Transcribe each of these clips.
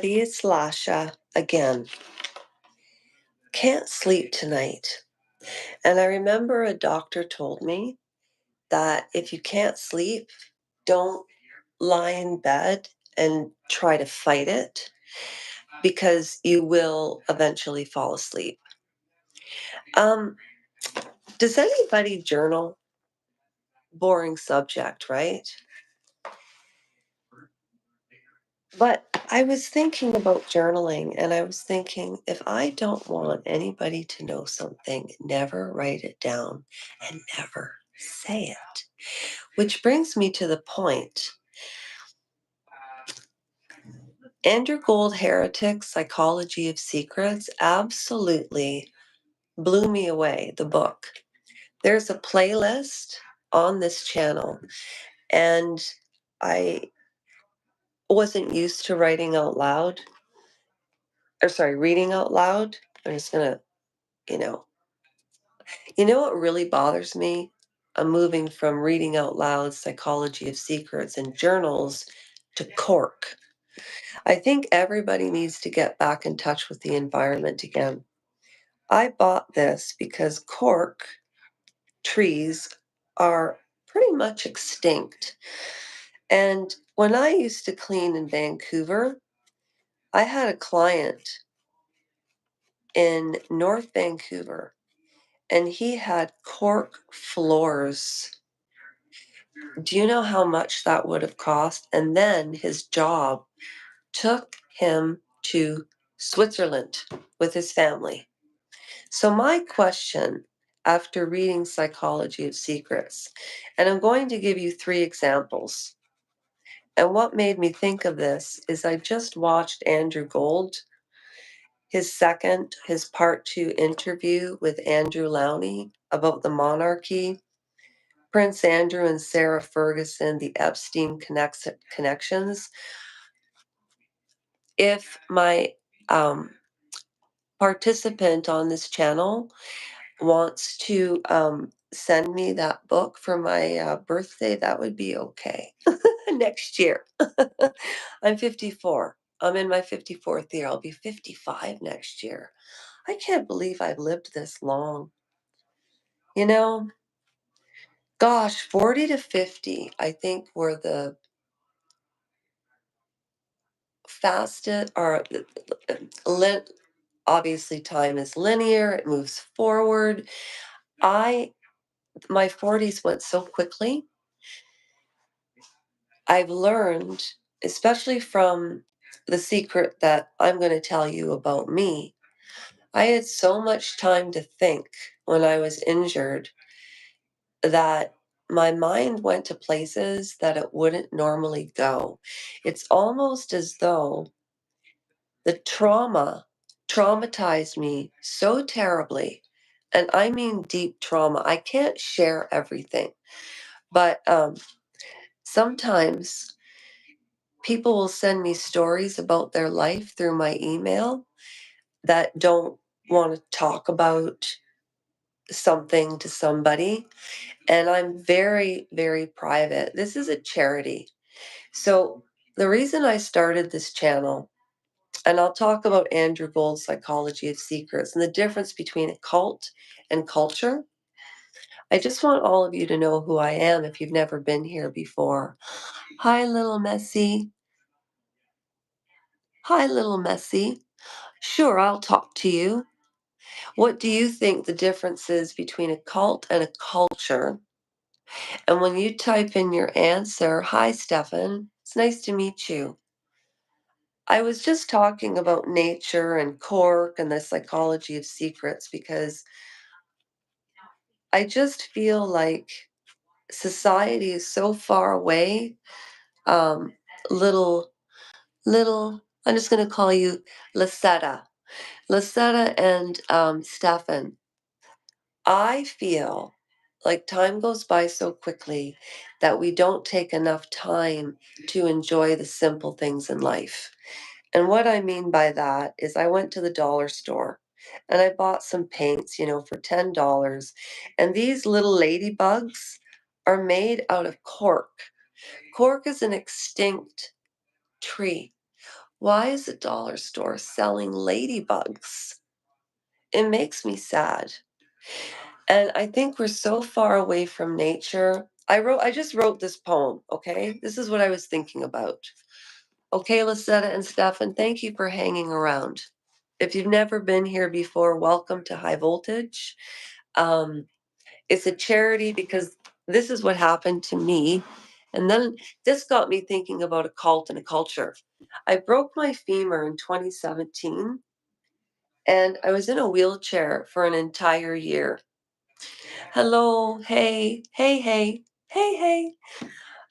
It's Lasha again. Can't sleep tonight. And I remember a doctor told me that if you can't sleep, don't lie in bed and try to fight it because you will eventually fall asleep. Um, does anybody journal? Boring subject, right? But I was thinking about journaling and I was thinking if I don't want anybody to know something, never write it down and never say it. Which brings me to the point. Andrew Gold Heretic Psychology of Secrets absolutely blew me away, the book. There's a playlist on this channel, and I wasn't used to writing out loud, or sorry, reading out loud. I'm just gonna, you know, what really bothers me? I'm moving from reading out loud Psychology of Secrets and journals to cork. I think everybody needs to get back in touch with the environment again. I bought this because cork trees are pretty much extinct. And when I used to clean in Vancouver, I had a client in North Vancouver and he had cork floors. Do you know how much that would have cost? And then his job took him to Switzerland with his family. So, my question after reading Psychology of Secrets, and I'm going to give you three examples. And what made me think of this is I just watched Andrew Gold, his part two interview with Andrew Lowney about the monarchy, Prince Andrew and Sarah Ferguson, the Epstein connections. If my participant on this channel wants to send me that book for my birthday, that would be okay. Next year. I'm 54. I'm in my 54th year. I'll be 55 next year. I can't believe I've lived this long. You know, gosh, 40 to 50, I think were the fastest, or obviously time is linear, it moves forward. My 40s went so quickly. I've learned, especially from the secret that I'm going to tell you about me, I had so much time to think when I was injured that my mind went to places that it wouldn't normally go. It's almost as though the traumatized me so terribly. And I mean deep trauma. I can't share everything, but sometimes people will send me stories about their life through my email that don't want to talk about something to somebody. And I'm very, very private. This is a charity. So the reason I started this channel, and I'll talk about Andrew Gold's Psychology of Secrets and the difference between a cult and culture. I just want all of you to know who I am if you've never been here before. Hi, little Messy. Hi, little Messy. Sure, I'll talk to you. What do you think the difference is between a cult and a culture? And when you type in your answer, hi, Stefan, it's nice to meet you. I was just talking about nature and cork and the psychology of secrets because I just feel like society is so far away. Um, little, I'm just going to call you Lisetta. Lisetta and Stefan. I feel like time goes by so quickly that we don't take enough time to enjoy the simple things in life. And what I mean by that is I went to the dollar store and I bought some paints, for $10. And these little ladybugs are made out of cork. Cork is an extinct tree. Why is a dollar store selling ladybugs? It makes me sad. And I think we're so far away from nature. I just wrote this poem, okay? This is what I was thinking about. Okay, Lisetta and Stefan, thank you for hanging around. If you've never been here before, welcome to High Voltage. Um, it's a charity because this is what happened to me. And then this got me thinking about a cult and a culture. I broke my femur in 2017 and I was in a wheelchair for an entire year. Hello, hey, hey, hey, hey, hey.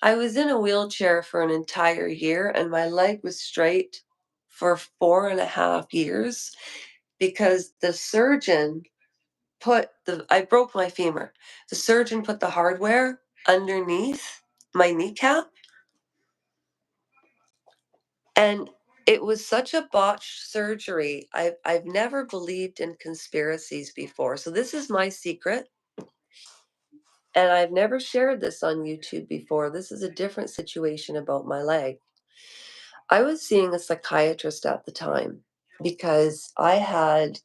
I was in a wheelchair for an entire year and my leg was straight for 4.5 years because the surgeon I broke my femur. The surgeon put the hardware underneath my kneecap, and it was such a botched surgery. I've never believed in conspiracies before. So this is my secret. And I've never shared this on YouTube before. This is a different situation about my leg. I was seeing a psychiatrist at the time because I had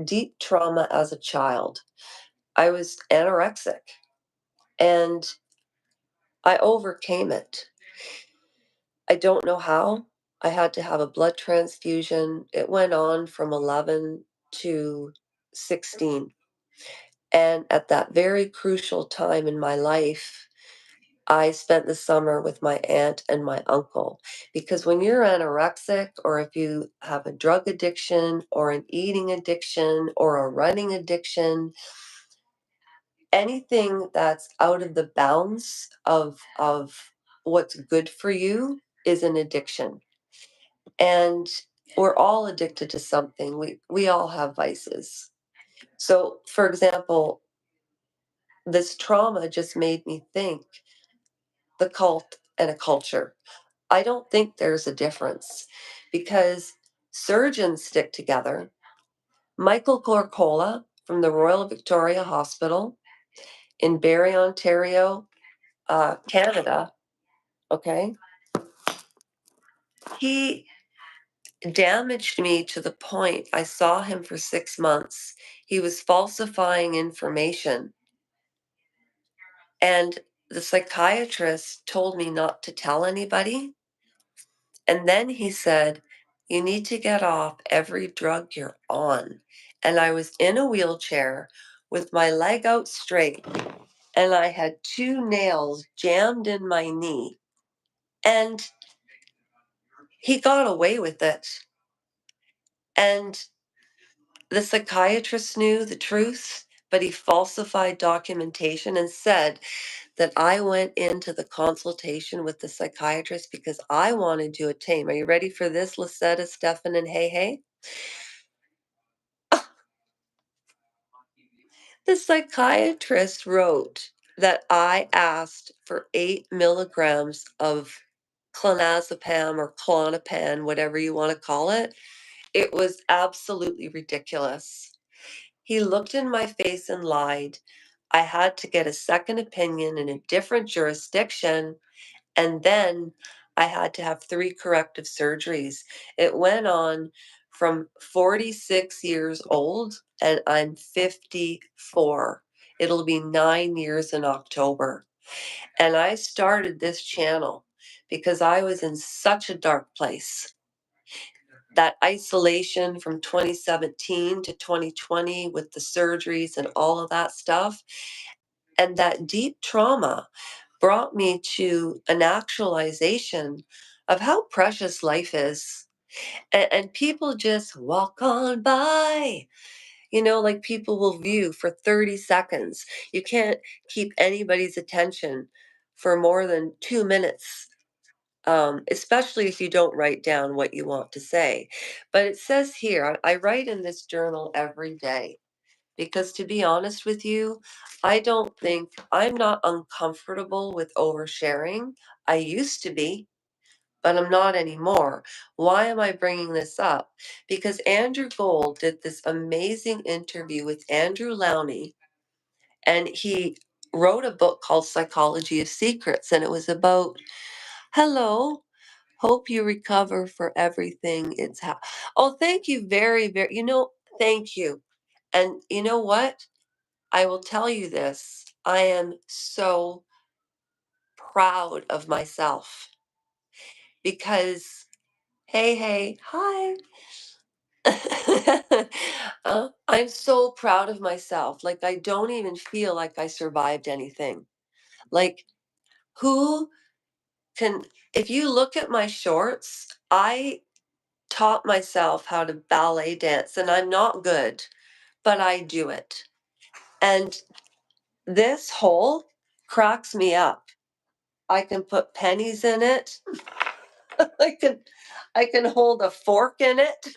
deep trauma as a child. I was anorexic and I overcame it. I don't know how. I had to have a blood transfusion. It went on from 11 to 16. And at that very crucial time in my life, I spent the summer with my aunt and my uncle. Because when you're anorexic, or if you have a drug addiction, or an eating addiction, or a running addiction, anything that's out of the bounds of what's good for you is an addiction. And we're all addicted to something. We all have vices. So, for example, this trauma just made me think the cult and a culture. I don't think there's a difference because surgeons stick together. Michael Corcola from the Royal Victoria Hospital in Barrie, Ontario, Canada, okay, he damaged me to the point I saw him for 6 months. He was falsifying information. And the psychiatrist told me not to tell anybody. And then he said, you need to get off every drug you're on. And I was in a wheelchair with my leg out straight, and I had two nails jammed in my knee. And he got away with it. And the psychiatrist knew the truth, but he falsified documentation and said that I went into the consultation with the psychiatrist because I wanted to attain. Are you ready for this, Lisetta, Stefan, and Hey Hey? The psychiatrist wrote that I asked for 8 milligrams of clonazepam or clonopin, whatever you want to call it. It was absolutely ridiculous. He looked in my face and lied. I had to get a second opinion in a different jurisdiction, and then I had to have 3 corrective surgeries. It went on from 46 years old, and I'm 54. It'll be 9 years in October. And I started this channel because I was in such a dark place. That isolation from 2017 to 2020 with the surgeries and all of that stuff, and that deep trauma brought me to an actualization of how precious life is. And people just walk on by. Like people will view for 30 seconds. You can't keep anybody's attention for more than 2 minutes, especially if you don't write down what you want to say. But it says here, I write in this journal every day because to be honest with you, I'm not uncomfortable with oversharing. I used to be, but I'm not anymore. Why am I bringing this up? Because Andrew Gold did this amazing interview with Andrew Lowney, and he wrote a book called Psychology of Secrets, and it was about, hello, Hope you recover for everything Oh, thank you very, very thank you. And you know what? I will tell you this. I am so proud of myself because hey, hey, hi. I'm so proud of myself. Like, I don't even feel like I survived anything. Like, who can, if you look at my shorts, I taught myself how to ballet dance, and I'm not good, but I do it. And this hole cracks me up. I can put pennies in it. I can I can hold a fork in it.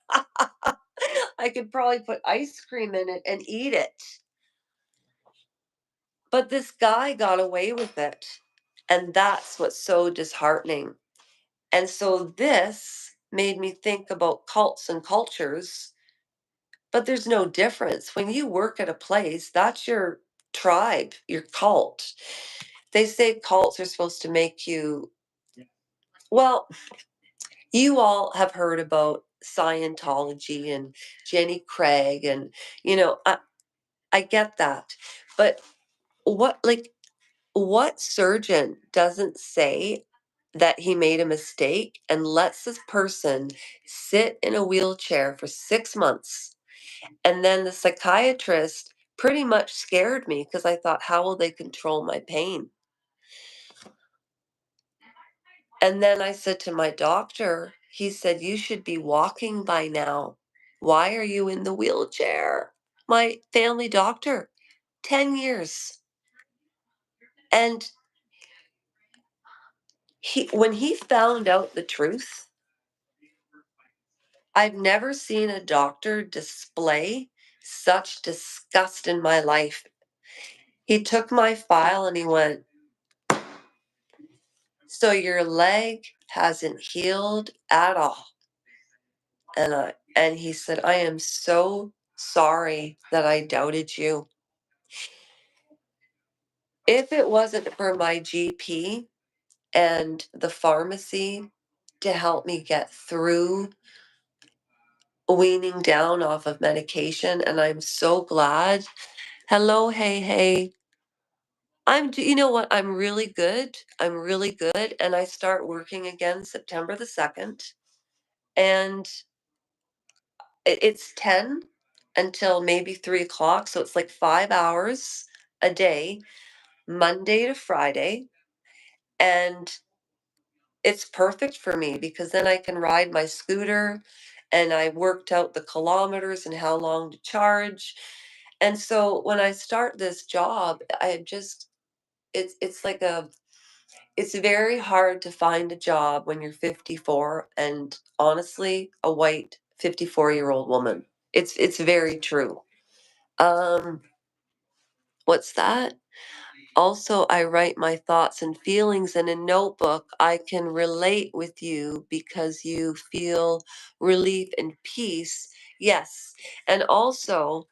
I could probably put ice cream in it and eat it. But this guy got away with it. And that's what's so disheartening. And so this made me think about cults and cultures, but there's no difference. When you work at a place, that's your tribe, your cult. They say cults are supposed to make you, well, you all have heard about Scientology and Jenny Craig, and, I get that. But like, what surgeon doesn't say that he made a mistake and lets this person sit in a wheelchair for 6 months? And then the psychiatrist pretty much scared me because I thought, how will they control my pain? And then I said to my doctor, he said, you should be walking by now. Why are you in the wheelchair? My family doctor, 10 years. And when he found out the truth, I've never seen a doctor display such disgust in my life. He took my file and he went, so your leg hasn't healed at all. And he said, I am so sorry that I doubted you. If it wasn't for my GP and the pharmacy to help me get through weaning down off of medication, and I'm so glad. Hello, hey, hey. You know what? I'm really good. I'm really good. And I start working again September the 2nd. And it's 10 until maybe 3 o'clock. So it's like 5 hours a day, Monday to Friday. And it's perfect for me because then I can ride my scooter and I worked out the kilometers and how long to charge. And so when I start this job, it's like it's very hard to find a job when you're 54 and honestly a white 54-year-old woman. It's very true. Um what's that? Also, I write my thoughts and feelings in a notebook. I can relate with you because you feel relief and peace. Yes. And also,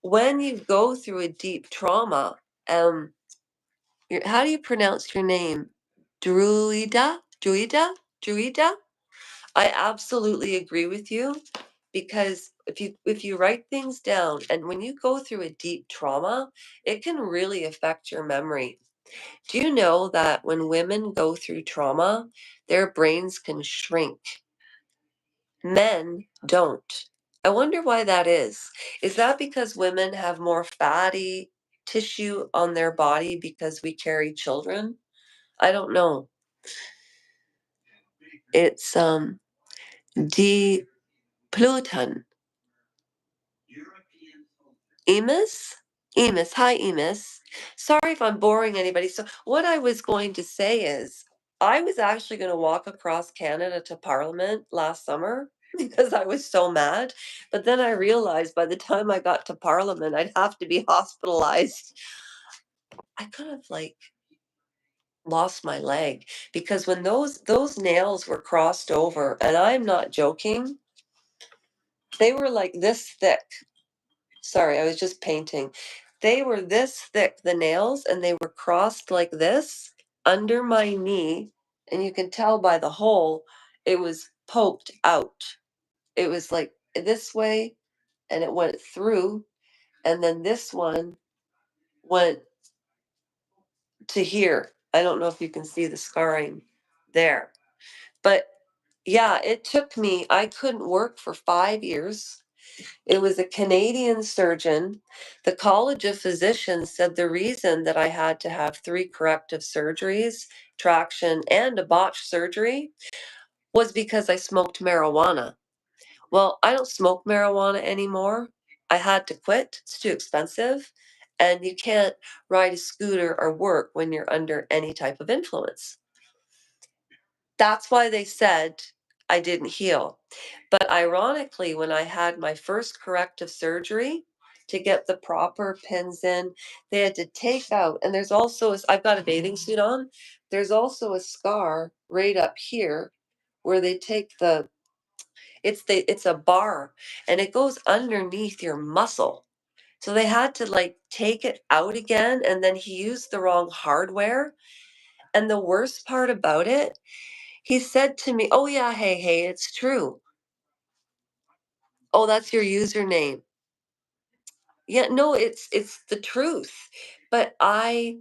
when you go through a deep trauma, um, how do you pronounce your name? Druida? Druida? Druida? I absolutely agree with you because if you write things down and when you go through a deep trauma, it can really affect your memory. Do you know that when women go through trauma, their brains can shrink? Men don't. I wonder why that is. Is that because women have more fatty tissue on their body because we carry children? I don't know. It's D Pluton. Emus? Emus. Hi, Emus. Sorry if I'm boring anybody. So, what I was going to say is, I was actually going to walk across Canada to Parliament last summer because I was so mad. But then I realized by the time I got to Parliament, I'd have to be hospitalized. I could have, like, lost my leg because when those nails were crossed over, and I'm not joking, they were like this thick. Sorry, I was just painting. They were this thick, the nails, and they were crossed like this under my knee. and you can tell by the hole, it was poked out. It was like this way, and it went through, and then this one went to here. I don't know if you can see the scarring there. But yeah, it took me, I couldn't work for 5 years. It was a Canadian surgeon. The College of Physicians said the reason that I had to have 3 corrective surgeries, traction, and a botched surgery was because I smoked marijuana. Well, I don't smoke marijuana anymore. I had to quit. It's too expensive. And you can't ride a scooter or work when you're under any type of influence. That's why they said I didn't heal. But ironically, when I had my first corrective surgery to get the proper pins in, they had to take out, and there's also, I've got a bathing suit on. There's also a scar right up here where they take it's a bar and it goes underneath your muscle. So they had to like take it out again, and then he used the wrong hardware. And the worst part about it, he said to me, "Oh yeah, hey, it's true. Oh, that's your username." Yeah, no, it's the truth. But I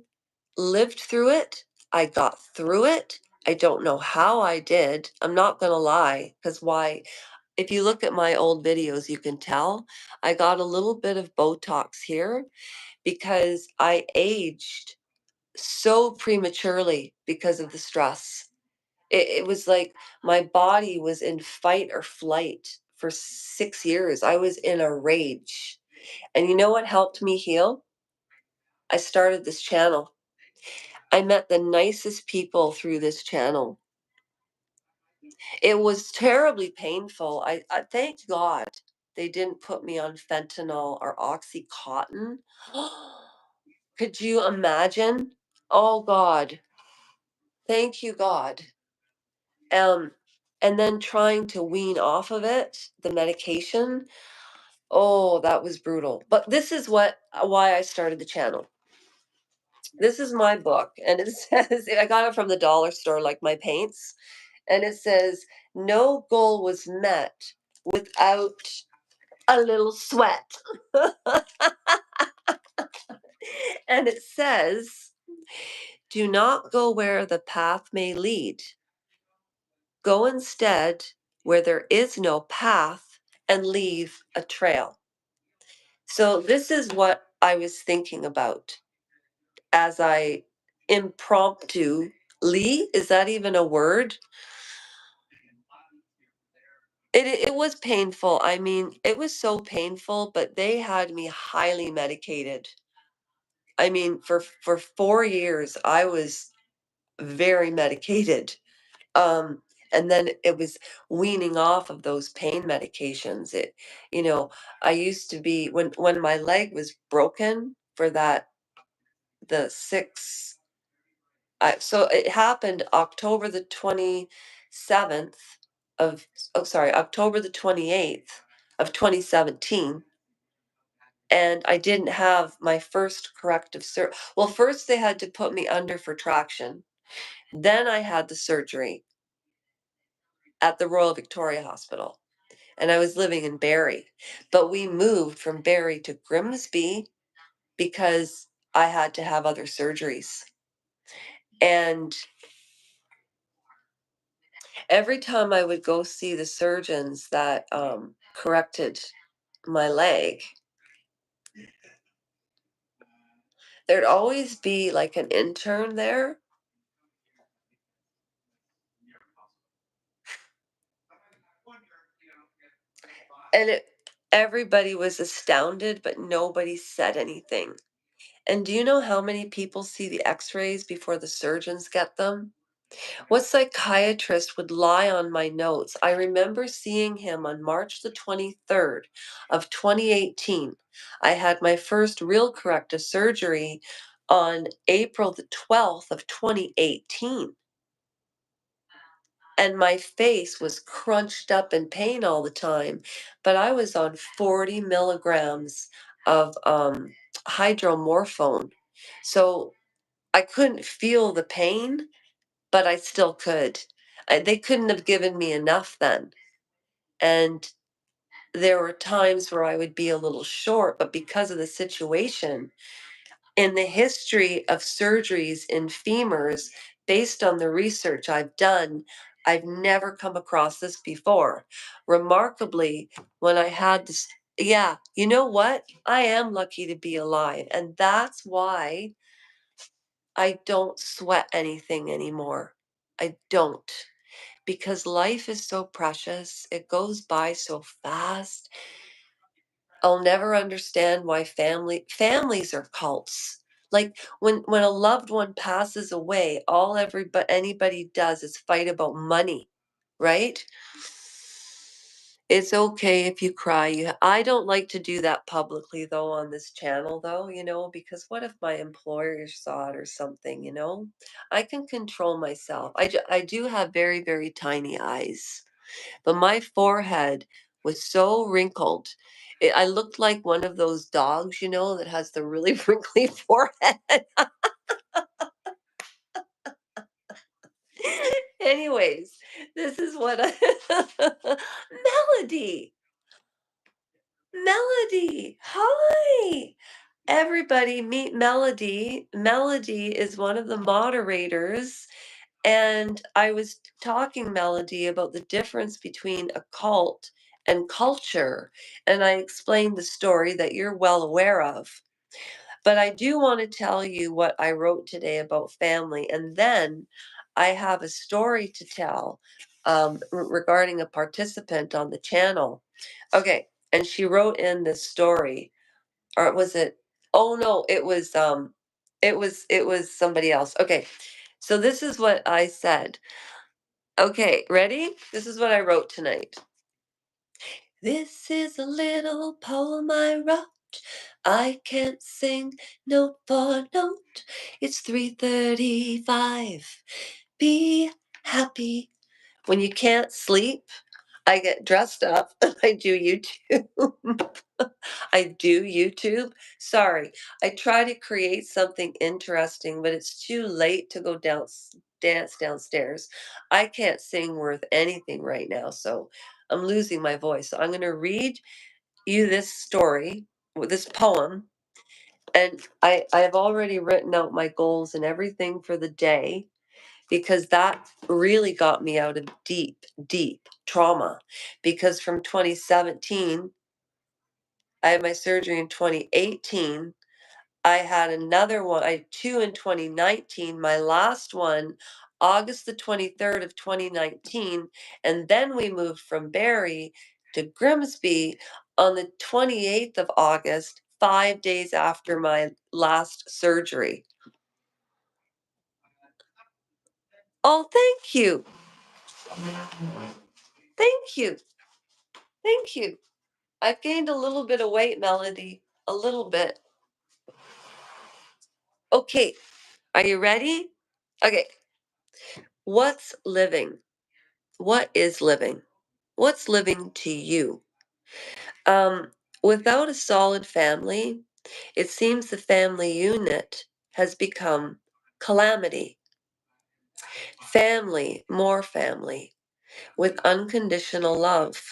lived through it. I got through it. I don't know how I did. I'm not gonna lie, because why? If you look at my old videos, you can tell I got a little bit of Botox here because I aged so prematurely because of the stress. It was like my body was in fight or flight for 6 years. I was in a rage. And you know what helped me heal? I started this channel. I met the nicest people through this channel. It was terribly painful. I thank God they didn't put me on fentanyl or Oxycontin. Could you imagine? Oh God. Thank you, God. Um, and then trying to wean off of it, the medication. Oh, that was brutal. But this is why I started the channel. This is my book, and it says I got it from the dollar store, like my paints, and it says no goal was met without a little sweat. And it says, do not go where the path may lead. Go instead where there is no path and leave a trail. So this is what I was thinking about as I impromptu, is that even a word? It was painful. I mean, it was so painful, but they had me highly medicated. I mean, for 4 years, I was very medicated. Um, and then it was weaning off of those pain medications. You know, I used to be when my leg was broken for the 6 so it happened October the 27th of oh sorry, October the 28th of 2017, and I didn't have my first corrective well, first they had to put me under for traction. Then I had the surgery at the Royal Victoria Hospital, and I was living in Barrie. But we moved from Barrie to Grimsby because I had to have other surgeries. And every time I would go see the surgeons that corrected my leg, there'd always be like an intern there. And everybody was astounded, but nobody said anything. And do you know how many people see the x-rays before the surgeons get them? What psychiatrist would lie on my notes? I remember seeing him on March the 23rd of 2018. I had my first real corrective surgery on April the 12th of 2018. And my face was crunched up in pain all the time, but I was on 40 milligrams of hydromorphone. So I couldn't feel the pain. but I still could. They couldn't have given me enough then. And there were times where I would be a little short, but because of the situation, in the history of surgeries in femurs, based on the research I've done, I've never come across this before. Remarkably, when I had this, yeah, you know what? I am lucky to be alive. And that's why I don't sweat anything anymore. I don't. Because life is so precious, it goes by so fast. I'll never understand why families are cults. Like when a loved one passes away, all anybody does is fight about money, right? It's okay if you cry. I don't like to do that publicly though on this channel though, because what if my employer saw it or something, I can control myself. I do have very, very tiny eyes. But my forehead was so wrinkled. I looked like one of those dogs, that has the really wrinkly forehead. Anyways, this is what Melody. Melody. Hi. Everybody meet Melody. Melody is one of the moderators. And I was talking, Melody, about the difference between a cult and culture. And I explained the story that you're well aware of. But I do want to tell you what I wrote today about family. And then I have a story to tell regarding a participant on the channel. Okay. And she wrote in this story, or was it? Oh no, it was somebody else. Okay. So this is what I said. Okay, ready? This is what I wrote tonight. This is a little poem I wrote. I can't sing note for note. It's 3:35. Be happy. When you can't sleep, I get dressed up and I do YouTube. I do YouTube. Sorry. I try to create something interesting, but it's too late to go dance downstairs. I can't sing worth anything right now, so I'm losing my voice. So I'm going to read you this story, this poem, and I've already written out my goals and everything for the day because that really got me out of deep, deep trauma. Because from 2017, I had my surgery in 2018. I had another one, I had two in 2019, my last one, August the 23rd of 2019. And then we moved from Barrie to Grimsby on the 28th of August, 5 days after my last surgery. Oh, thank you. Thank you. Thank you. I've gained a little bit of weight, Melody. A little bit. Okay. Are you ready? Okay. What's living? What is living? What's living to you? Without a solid family, it seems the family unit has become calamity. Family, more family, with unconditional love.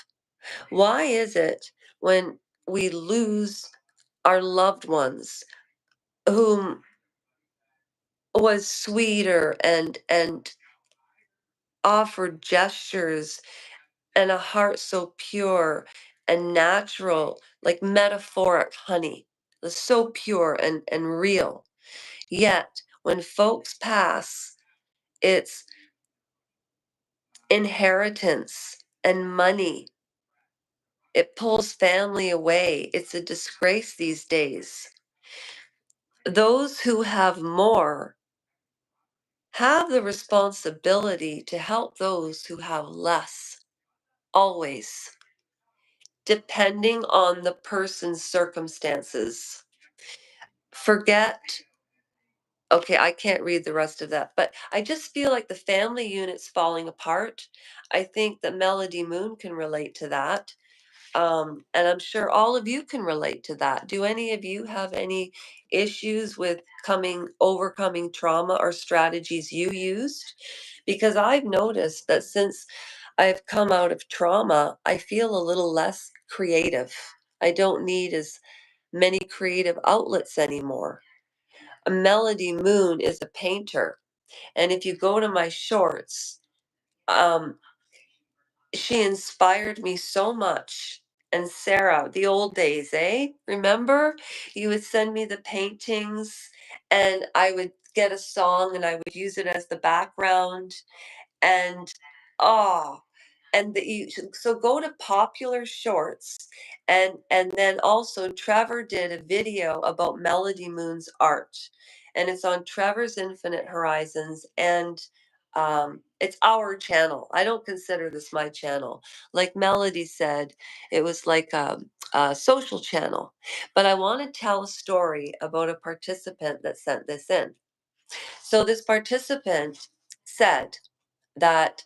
Why is it when we lose our loved ones whom was sweeter and offered gestures and a heart so pure and natural, like metaphoric honey, so pure and real. Yet, when folks pass, it's inheritance and money. It pulls family away. It's a disgrace these days. Those who have more have the responsibility to help those who have less, always, depending on the person's circumstances. Forget, okay, I can't read the rest of that, but I just feel like the family unit's falling apart. I think that Melody Moon can relate to that. And I'm sure all of you can relate to that. Do any of you have any issues with overcoming trauma or strategies you used? Because I've noticed that since I've come out of trauma, I feel a little less creative. I don't need as many creative outlets anymore. Melody Moon is a painter, and if you go to my shorts, um, she inspired me so much. And Sarah, the old days, eh? Remember? You would send me the paintings, and I would get a song and I would use it as the background. And oh, and so go to Popular Shorts, and then also Trevor did a video about Melody Moon's art, and it's on Trevor's Infinite Horizons, and it's our channel. I don't consider this my channel. Like Melody said, it was like a social channel. But I want to tell a story about a participant that sent this in. So this participant said that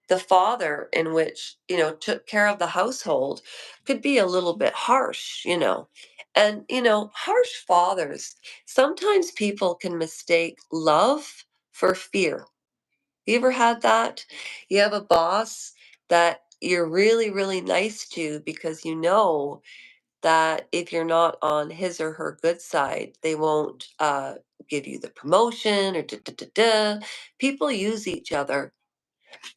the father in which, took care of the household could be a little bit harsh. And, harsh fathers, sometimes people can mistake love for fear. You ever had that? You have a boss that you're really, really nice to because you know that if you're not on his or her good side, they won't give you the promotion or da da da da. People use each other,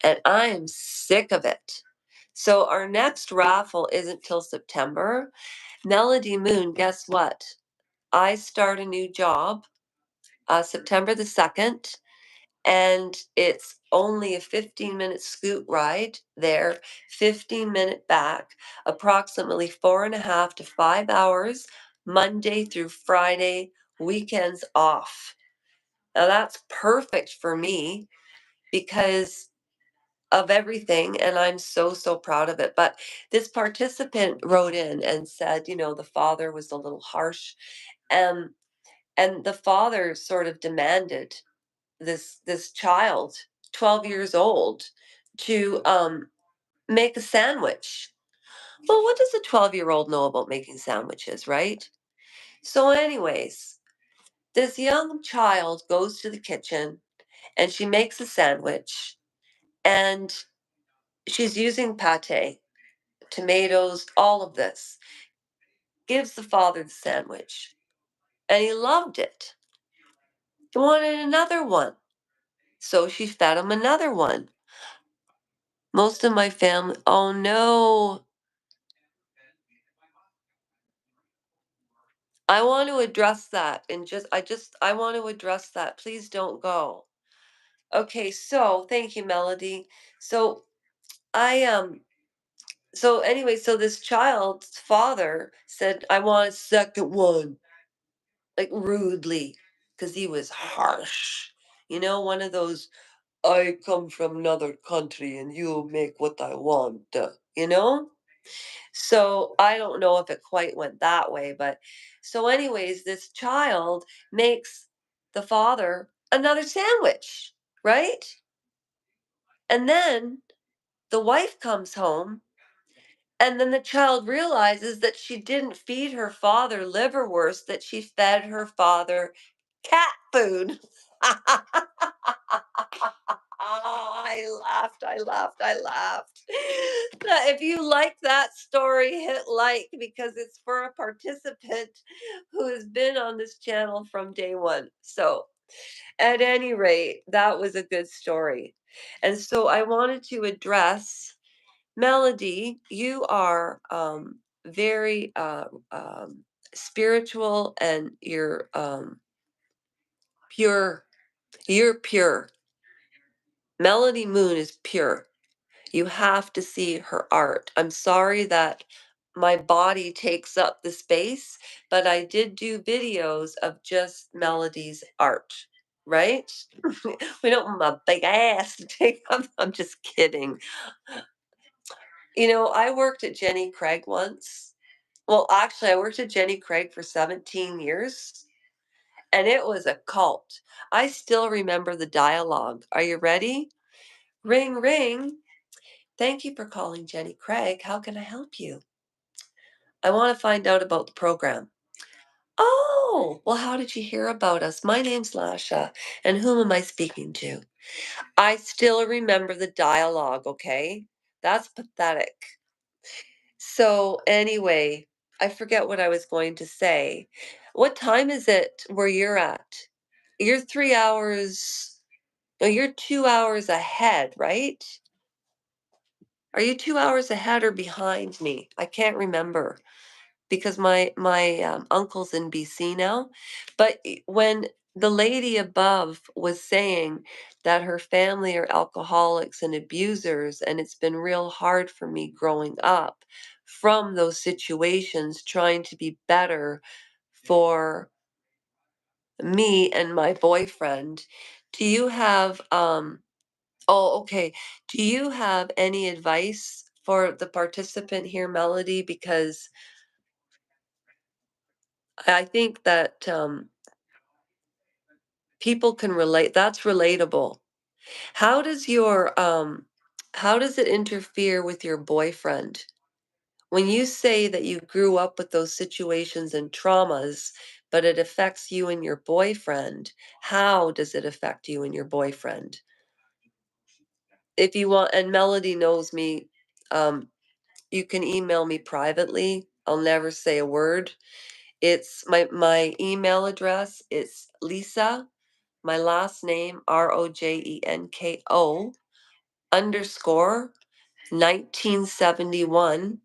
and I am sick of it. So our next raffle isn't till September. Melody Moon, guess what? I start a new job September the 2nd, and it's only a 15-minute scoot ride there, 15-minute back, approximately 4.5 to 5 hours, Monday through Friday, weekends off. Now that's perfect for me because of everything, and I'm so, so proud of it. But this participant wrote in and said, the father was a little harsh, um, and the father sort of demanded this child, 12 years old, to make a sandwich. Well, what does a 12-year-old know about making sandwiches, right? So, anyways, this young child goes to the kitchen and she makes a sandwich, and she's using pate, tomatoes, all of this. Gives the father the sandwich, and he loved it. He wanted another one. So she fed him another one. Most of my family, oh no, I want to address that and I want to address that. Please don't go. Okay, so thank you, Melody. So I so anyway, so this child's father said, I want a second one, like rudely, because he was harsh. One of those, I come from another country and you make what I want, you know? So I don't know if it quite went that way, but so anyways, this child makes the father another sandwich, right? And then the wife comes home, and then the child realizes that she didn't feed her father liverwurst, that she fed her father cat food. I laughed, I laughed. If you like that story, hit like because it's for a participant who has been on this channel from day one. So, at any rate, that was a good story. And so I wanted to address Melody. You are very spiritual, and you're pure. You're pure. Melody Moon is pure. You have to see her art. I'm sorry that my body takes up the space, but I did do videos of just Melody's art, right? We don't want my big ass to take up. I'm just kidding. I worked at Jenny Craig once. Well, actually, I worked at Jenny Craig for 17 years, and it was a cult. I still remember the dialogue. Are you ready? Ring, ring. Thank you for calling Jenny Craig. How can I help you? I want to find out about the program. Oh, well, how did you hear about us? My name's Lasha, and whom am I speaking to? I still remember the dialogue, okay? That's pathetic. So, anyway, I forget what I was going to say. What time is it where you're at? You're 3 hours, no, you're 2 hours ahead, right? Are you 2 hours ahead or behind me? I can't remember because my uncle's in BC now. But when the lady above was saying that her family are alcoholics and abusers, and it's been real hard for me growing up from those situations, trying to be better for me and my boyfriend. Do you have Oh, okay. Do you have any advice for the participant here, Melody? Because I think that people can relate. That's relatable. How does your how does it interfere with your boyfriend? When you say that you grew up with those situations and traumas, but it affects you and your boyfriend, how does it affect you and your boyfriend? If you want, and Melody knows me, um, you can email me privately. I'll never say a word. It's my email address. It's Lisa, my last name, Rojenko underscore 1971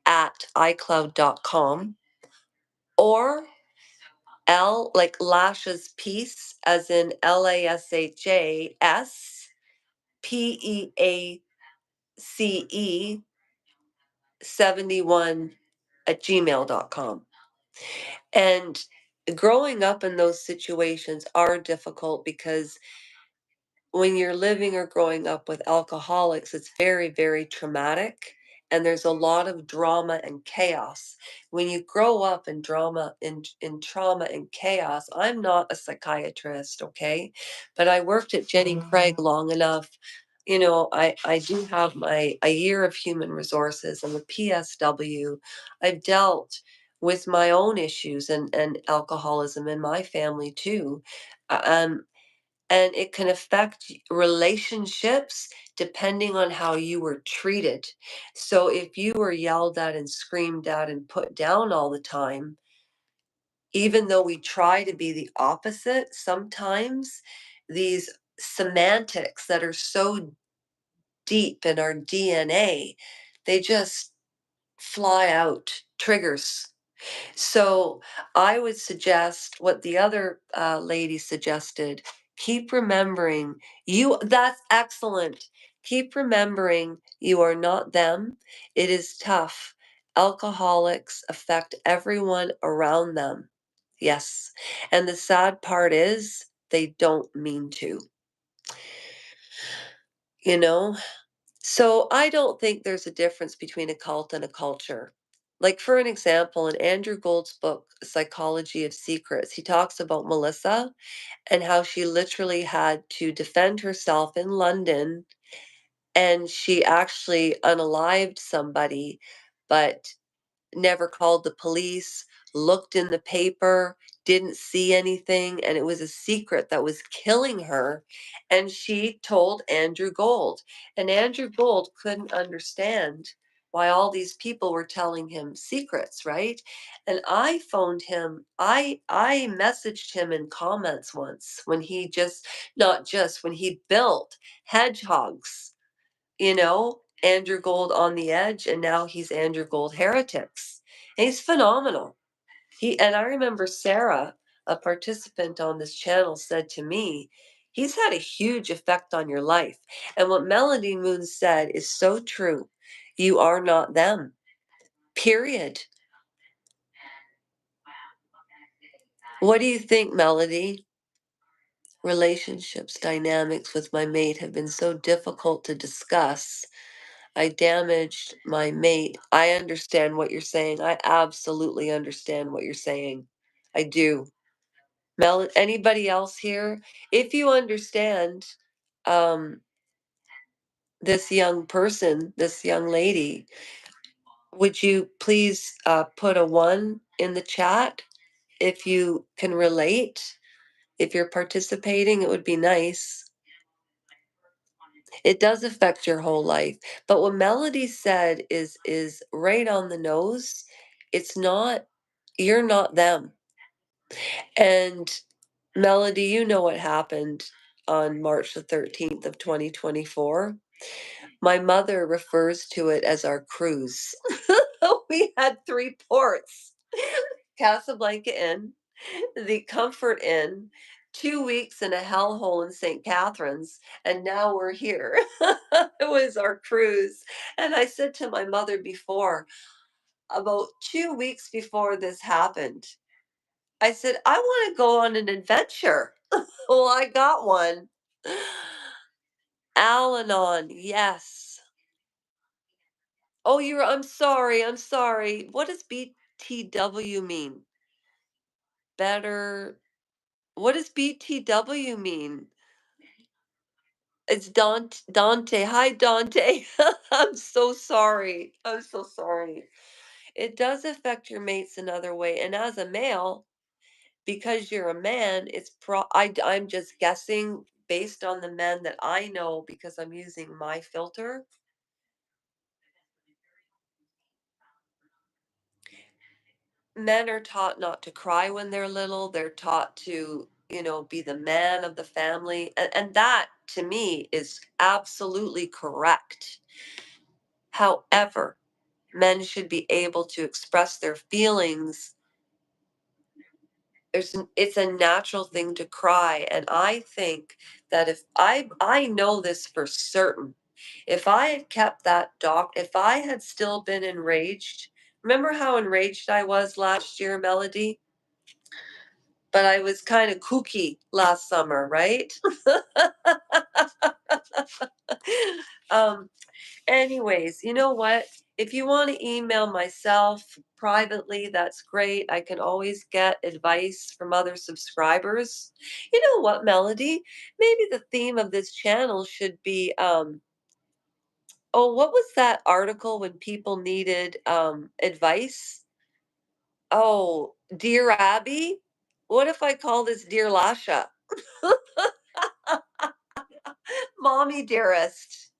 at iCloud.com, or L like Lashes Peace, as in LASHASPEACE 71 at gmail.com. And growing up in those situations are difficult because when you're living or growing up with alcoholics, it's very, very traumatic. And there's a lot of drama and chaos. When you grow up in drama, in trauma and chaos, I'm not a psychiatrist, okay? But I worked at Jenny Craig long enough. You know, I do have my a year of human resources. I'm a PSW. I've dealt with my own issues and alcoholism in my family too. Um, and it can affect relationships depending on how you were treated. So if you were yelled at and screamed at and put down all the time, even though we try to be the opposite, sometimes these semantics that are so deep in our DNA, they just fly out, triggers. So I would suggest what the other lady suggested. Keep remembering that's excellent. Keep remembering you are not them. It is tough. Alcoholics affect everyone around them. Yes. And the sad part is they don't mean to, you know? So I don't think there's a difference between a cult and a culture. Like, for an example, in Andrew Gould's book, Psychology of Secrets, he talks about Melissa and how she literally had to defend herself in London, and she actually unalived somebody, but never called the police, looked in the paper, didn't see anything, and it was a secret that was killing her. And she told Andrew Gold, and Andrew Gold couldn't understand why all these people were telling him secrets, right? And I phoned him, I messaged him in comments once when he just not just when he built hedgehogs, Andrew Gold on the Edge, and now he's Andrew Gold Heretics. And he's phenomenal. And I remember Sarah, a participant on this channel, said to me, he's had a huge effect on your life. And what Melody Moon said is so true. You are not them. Period. What do you think, Melody? Relationships, dynamics with my mate have been so difficult to discuss. I damaged my mate. I understand what you're saying. I absolutely understand what you're saying. I do. Anybody else here? If you understand um, this young person, this young lady, Would you please put a one in the chat if you can relate? If you're participating, it would be nice. It does affect your whole life. But what Melody said is right on the nose. It's not, you're not them. And Melody, you know what happened on March the 13th of 2024. My mother refers to it as our cruise. We had 3 ports. Casablanca Inn, the Comfort Inn, 2 weeks in a hellhole in St. Catharines, and now we're here. It was our cruise. And I said to my mother before, about 2 weeks before this happened, I said, "I wanna go on an adventure." Well, I got one. Al-Anon, yes. Oh, I'm sorry. What does BTW mean? Better What does BTW mean? It's Dante. Hi, Dante. I'm so sorry. I'm so sorry. It does affect your mates another way. And as a male, because you're a man, I'm just guessing based on the men that I know because I'm using my filter. Men are taught not to cry when they're little. They're taught to, be the man of the family. And that to me is absolutely correct. However, men should be able to express their feelings. It's a natural thing to cry. And I think that if I know this for certain, if I had kept that if I had still been enraged, remember how enraged I was last year, Melody? But I was kind of kooky last summer, right? um, Anyways, you know what? If you want to email myself privately, that's great. I can always get advice from other subscribers. You know what, Melody? Maybe the theme of this channel should be oh, what was that article when people needed advice? Oh, Dear Abby? What if I call this Dear Lasha? Mommy dearest.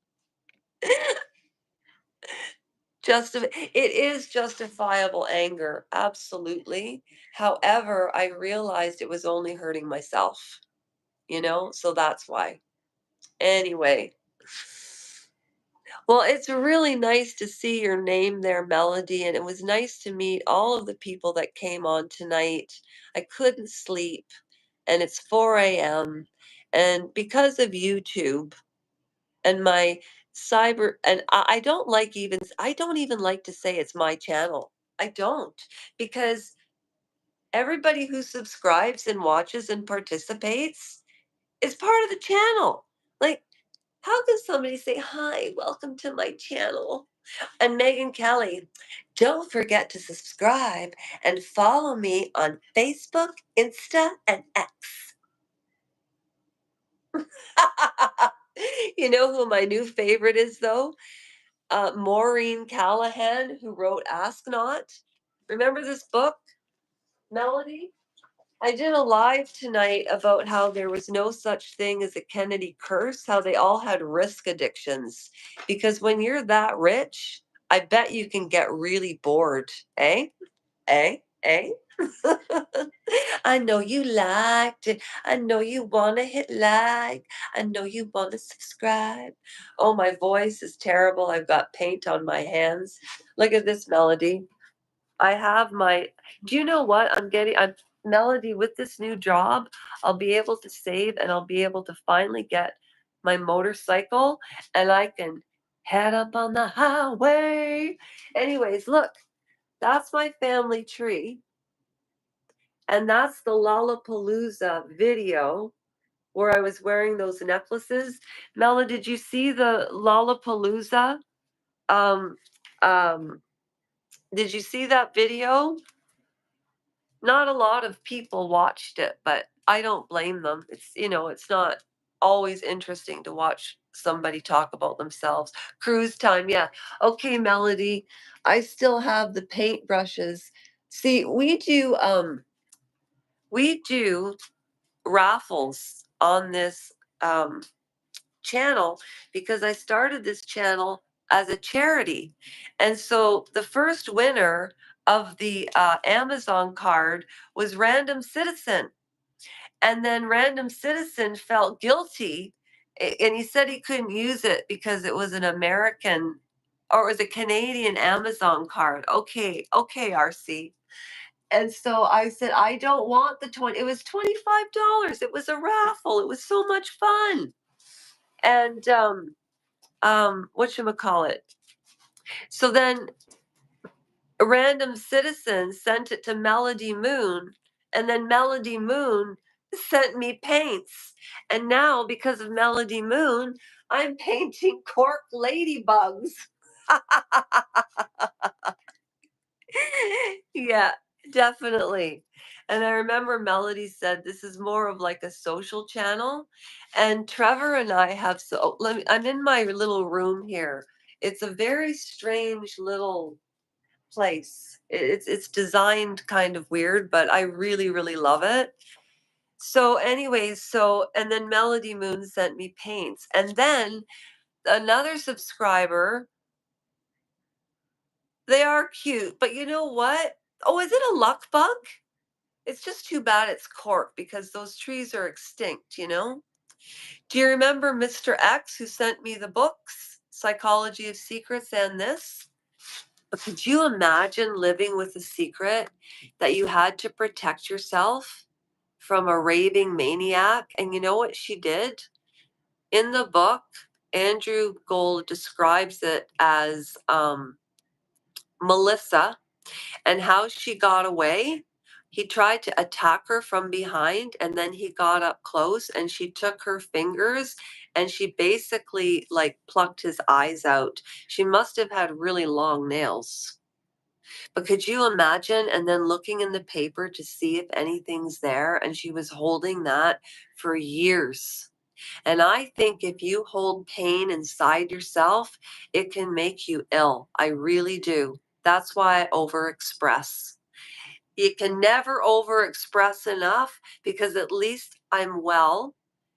It is justifiable anger, absolutely. However, I realized it was only hurting myself, so that's why. Anyway, well, it's really nice to see your name there, Melody, and it was nice to meet all of the people that came on tonight. I couldn't sleep, and it's 4 a.m. And because of YouTube, and my cyber and I don't even like to say it's my channel. I don't, because everybody who subscribes and watches and participates is part of the channel. Like, how can somebody say, "Hi, welcome to my channel"? And Megan Kelly, don't forget to subscribe and follow me on Facebook, Insta, and X. You know who my new favorite is, though? Maureen Callahan, who wrote Ask Not. Remember this book, Melody? I did a live tonight about how there was no such thing as a Kennedy curse, how they all had risk addictions. Because when you're that rich, I bet you can get really bored, eh? Eh? Eh? I know you liked it. I know you want to hit like. I know you want to subscribe. Oh, my voice is terrible. I've got paint on my hands. Look at this, Melody. I have my. Do you know what? I'm Melody with this new job. I'll be able to save and I'll be able to finally get my motorcycle and I can head up on the highway. Anyways, look, that's my family tree. And that's the Lollapalooza video where I was wearing those necklaces. Mela, did you see the Lollapalooza? Um, um, did you see that video? Not a lot of people watched it, but I don't blame them. It's not always interesting to watch somebody talk about themselves. Cruise time, yeah. Okay, Melody, I still have the paintbrushes. See, we do raffles on this um channel because I started this channel as a charity. And so the first winner of the Amazon card was Random Citizen. And then Random Citizen felt guilty, and he said he couldn't use it because it was an American or it was a Canadian Amazon card. Okay, okay, RC. And so I said, I don't want the 20. It was $25. It was a raffle. It was so much fun. And whatchamacallit. So then a random citizen sent it to Melody Moon, and then Melody Moon sent me paints. And now, because of Melody Moon, I'm painting cork ladybugs. Yeah, definitely. And I remember Melody said this is more of like a social channel. And Trevor and I have I'm in my little room here. It's a very strange little place. It's designed kind of weird, but I really, really love it. So anyways, and then Melody Moon sent me paints. And then another subscriber, they are cute, but you know what? Oh, is it a luck bug? It's just too bad it's cork because those trees are extinct, you know? Do you remember Mr. X who sent me the books, Psychology of Secrets and this? But could you imagine living with a secret that you had to protect yourself from a raving maniac? And you know what she did? In the book, Andrew Gold describes it as Melissa and how she got away. He tried to attack her from behind and then he got up close and she took her fingers and she basically like plucked his eyes out. She must have had really long nails. But could you imagine? And then looking in the paper to see if anything's there. And she was holding that for years. And I think if you hold pain inside yourself, it can make you ill. I really do. That's why I overexpress. You can never overexpress enough because at least I'm well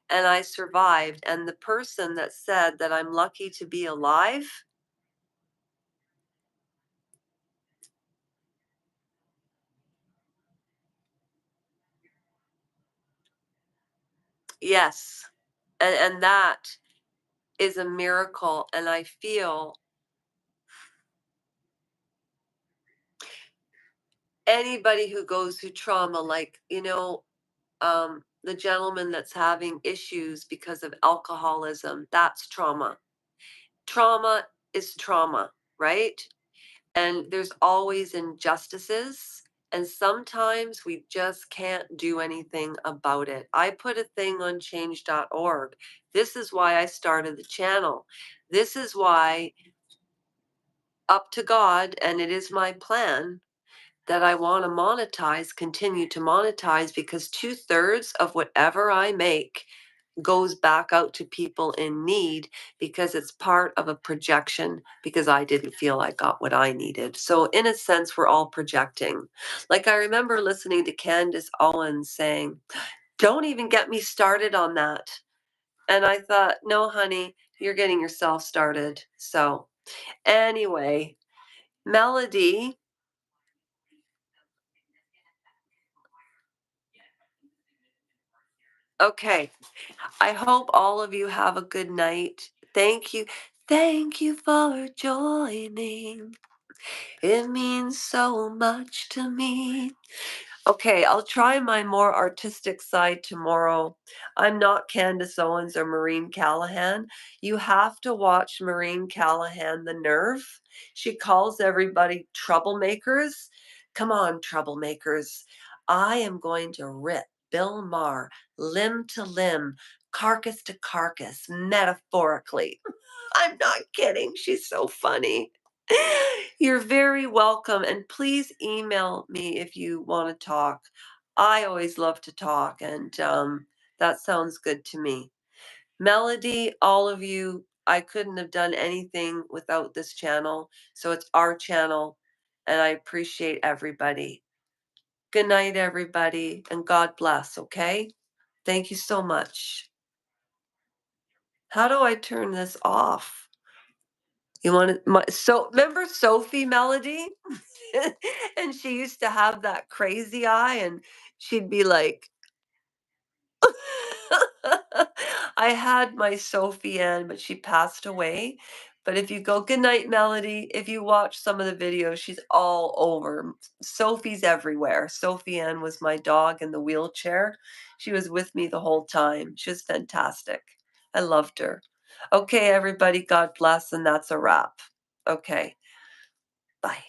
and I survived. And the person that said that I'm lucky to be alive, yes. And that is a miracle. And I feel anybody who goes through trauma, like, the gentleman that's having issues because of alcoholism, that's trauma. Trauma is trauma, right? And there's always injustices. And sometimes we just can't do anything about it. I put a thing on change.org. This is why I started the channel. This is why, up to God, and it is my plan that I want to monetize, continue to monetize, because two-thirds of whatever I make goes back out to people in need because it's part of a projection because I didn't feel I got what I needed. So in a sense, we're all projecting. Like I remember listening to Candace Owens saying, "Don't even get me started on that." And I thought, "No, honey, you're getting yourself started." So anyway, Melody, okay. I hope all of you have a good night. Thank you. Thank you for joining. It means so much to me. Okay, I'll try my more artistic side tomorrow. I'm not Candace Owens or Maureen Callahan. You have to watch Maureen Callahan, The Nerve. She calls everybody troublemakers. Come on, troublemakers. I am going to rip Bill Maher limb to limb, carcass to carcass, metaphorically. I'm not kidding. She's so funny. You're very welcome. And please email me if you want to talk. I always love to talk, and that sounds good to me. Melody, all of you, I couldn't have done anything without this channel, so it's our channel, and I appreciate everybody. Good night, everybody, and God bless, okay? Thank you so much. How do I turn this off? You want so remember Sophie Melody? And she used to have that crazy eye, and she'd be like I had my Sophie Ann, but she passed away. But if you go Goodnight Melody, if you watch some of the videos, she's all over. Sophie's everywhere. Sophie Ann was my dog in the wheelchair. She was with me the whole time. She was fantastic. I loved her. Okay, everybody, God bless, and that's a wrap. Okay, bye.